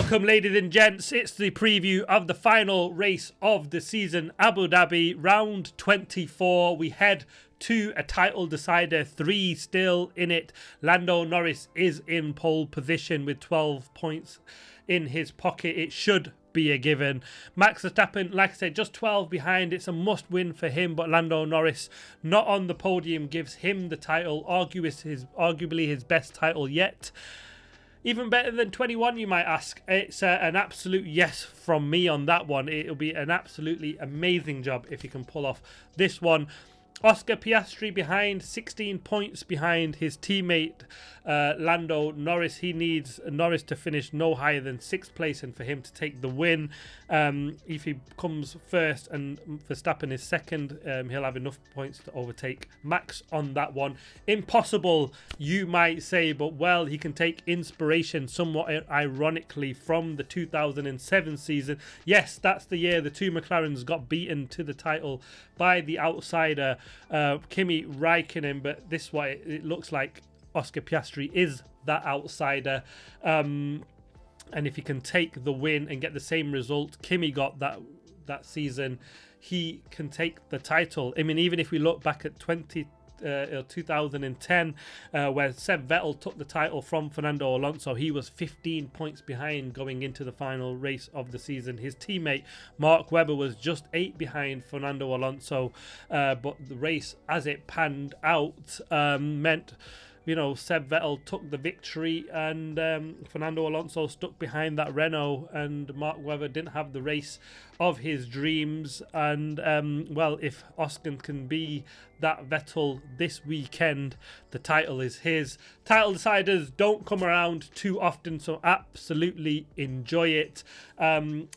Welcome, ladies and gents. It's the preview of the final race of the season, Abu Dhabi, round 24. We head to a title decider, 3 still in it. Lando Norris is in pole position with 12 points in his pocket. It should be a given. Max Verstappen, like I said, just 12 behind. It's a must-win for him, but Lando Norris not on the podium gives him the title, arguably his best title yet. Even better than 21, you might ask. It's an absolute yes from me on that one. It'll be an absolutely amazing job if he can pull off this one. Oscar Piastri behind, 16 points behind his teammate Lando Norris. He needs Norris to finish no higher than 6th place and for him to take the win. If he comes first and Verstappen is second, he'll have enough points to overtake Max on that one. Impossible, you might say, but well, he can take inspiration somewhat ironically from the 2007 season. Yes, that's the year the two McLarens got beaten to the title by the outsider Kimi Räikkönen, but this way it looks like Oscar Piastri is that outsider, and if he can take the win and get the same result Kimi got that season, he can take the title. I mean, even if we look back at 2010, where Seb Vettel took the title from Fernando Alonso, he was 15 points behind going into the final race of the season. His teammate Mark Webber was just 8 behind Fernando Alonso, but the race as it panned out meant, you know, Seb Vettel took the victory and Fernando Alonso stuck behind that Renault, and Mark Webber didn't have the race of his dreams. And well, if Oscar can be that Vettel this weekend, the title is his. Title deciders don't come around too often, so absolutely enjoy it. In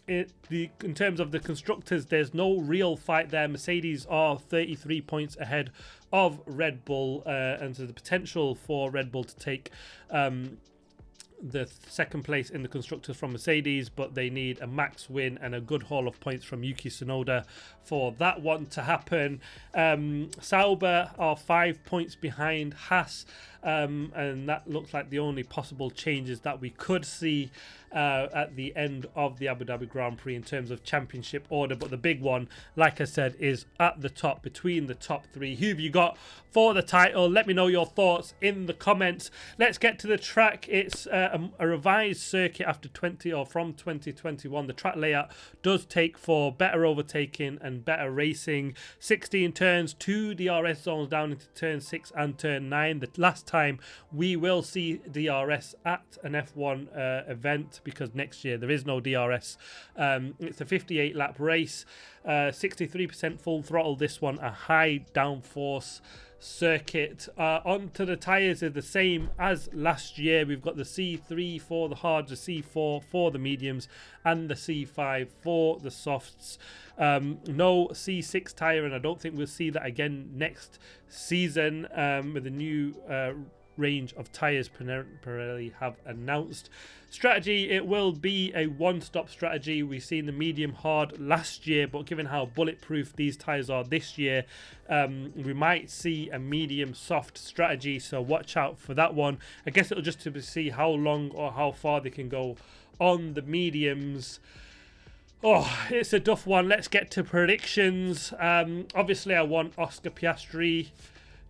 terms of the constructors, there's no real fight there. Mercedes are 33 points ahead of Red Bull, and so the potential for Red Bull to take the second place in the constructors from Mercedes, but they need a max win and a good haul of points from Yuki Tsunoda for that one to happen. Sauber are 5 points behind Haas, and that looks like the only possible changes that we could see at the end of the Abu Dhabi Grand Prix in terms of championship order. But the big one, like I said, is at the top, between the top 3. Who have you got for the title? Let me know your thoughts in the comments. Let's get to the track. It's a revised circuit after from 2021. The track layout does take for better overtaking and better racing. 16 turns, 2 DRS zones down into turn 6 and turn 9. The last time we will see DRS at an F1 event, because next year there is no DRS. It's a 58 lap race, 63% full throttle this one, a high downforce circuit. Onto the tyres are the same as last year. We've got the C3 for the hards, the C4 for the mediums, and the C5 for the softs. No C6 tyre, and I don't think we'll see that again next season with the new range of tyres Pirelli have announced. Strategy, it will be a one-stop strategy. We've seen the medium hard last year, but given how bulletproof these tyres are this year, we might see a medium soft strategy, so watch out for that one. I guess it'll just to see how long or how far they can go on the mediums. Oh, it's a tough one. Let's get to predictions. Obviously I want Oscar Piastri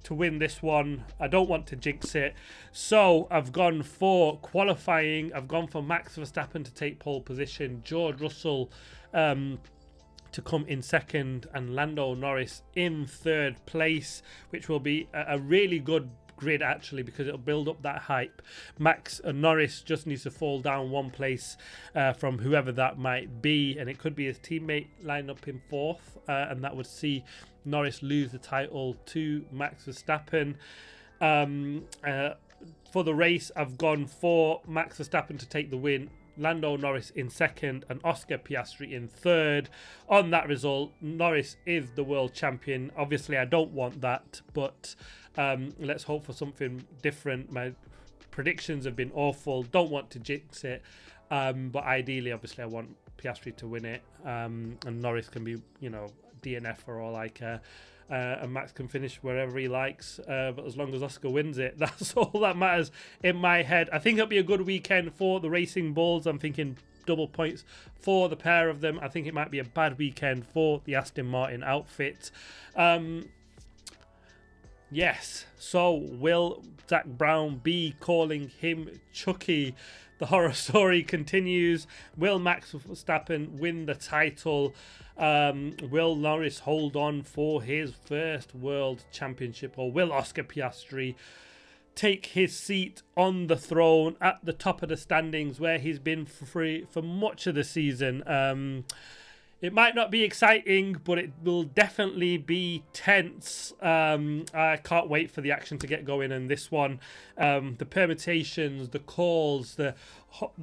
to win this one. I don't want to jinx it, so I've gone for qualifying. I've gone for Max Verstappen to take pole position, George Russell to come in second, and Lando Norris in third place, which will be a really good grid actually, because it'll build up that hype. Max and Norris just needs to fall down one place from whoever that might be, and it could be his teammate line up in fourth, and that would see Norris lose the title to Max Verstappen. For the race, I've gone for Max Verstappen to take the win, Lando Norris in second, and Oscar Piastri in third. On that result, Norris is the world champion. Obviously, I don't want that, but let's hope for something different. My predictions have been awful. Don't want to jinx it, but ideally, obviously, I want Piastri to win it, and Norris can be, you know, DNF for all I care. and Max can finish wherever he likes. But as long as Oscar wins it, that's all that matters in my head. I think it'll be a good weekend for the Racing Bulls. I'm thinking double points for the pair of them. I think it might be a bad weekend for the Aston Martin outfit. Yes, so will Zach Brown be calling him Chucky? The horror story continues. Will Max Verstappen win the title? Will Norris hold on for his first World Championship? Or will Oscar Piastri take his seat on the throne at the top of the standings where he's been free for much of the season? It might not be exciting, but it will definitely be tense. I can't wait for the action to get going in this one. The permutations, the calls, the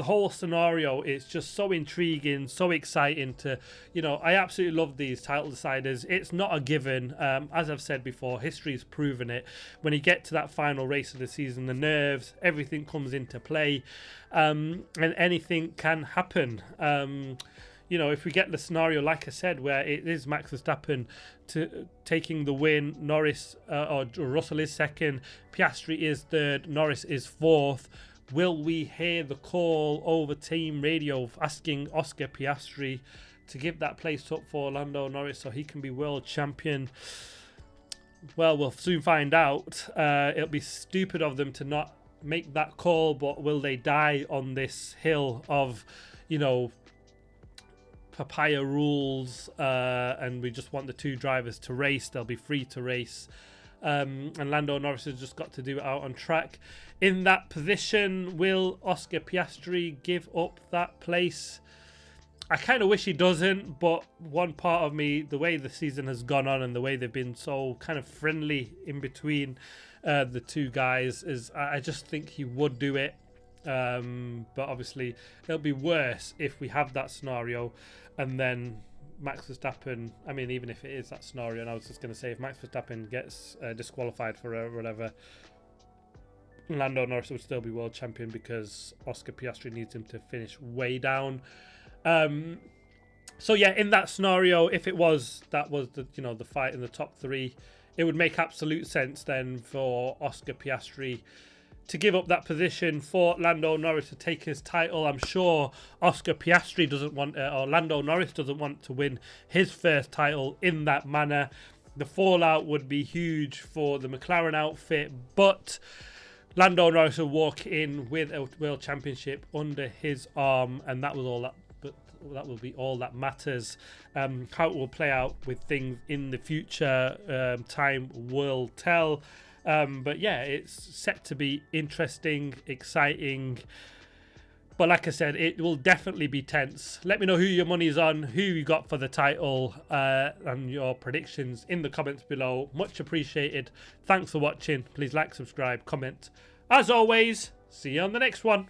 whole scenario, it's just so intriguing, so exciting to, I absolutely love these title deciders. It's not a given. As I've said before, history's proven it. When you get to that final race of the season, the nerves, everything comes into play, and anything can happen. If we get the scenario, like I said, where it is Max Verstappen taking the win, Norris or Russell is second, Piastri is third, Norris is fourth, will we hear the call over team radio asking Oscar Piastri to give that place up for Lando Norris so he can be world champion? Well, we'll soon find out. It'll be stupid of them to not make that call, but will they die on this hill of, papaya rules, and we just want the two drivers to race? They'll be free to race, and Lando Norris has just got to do it out on track. In that position, will Oscar Piastri give up that place? I kind of wish he doesn't, but one part of me, the way the season has gone on and the way they've been so kind of friendly in between the two guys, is I just think he would do it. But obviously it'll be worse if we have that scenario and then Max Verstappen, even if it is that scenario, and I was just going to say, if Max Verstappen gets disqualified for whatever, Lando Norris would still be world champion because Oscar Piastri needs him to finish way down. So yeah, in that scenario, if it was the fight in the top three, it would make absolute sense then for Oscar Piastri to give up that position for Lando Norris to take his title. I'm sure Oscar Piastri doesn't want, or Lando Norris doesn't want to win his first title in that manner. The fallout would be huge for the McLaren outfit, but Lando Norris will walk in with a World Championship under his arm, and that was all that. But that will be all that matters. How it will play out with things in the future, time will tell. But yeah, it's set to be interesting, exciting. But like I said, it will definitely be tense. Let me know who your money's on, who you got for the title, and your predictions in the comments below. Much appreciated. Thanks for watching. Please like, subscribe, comment. As always, see you on the next one.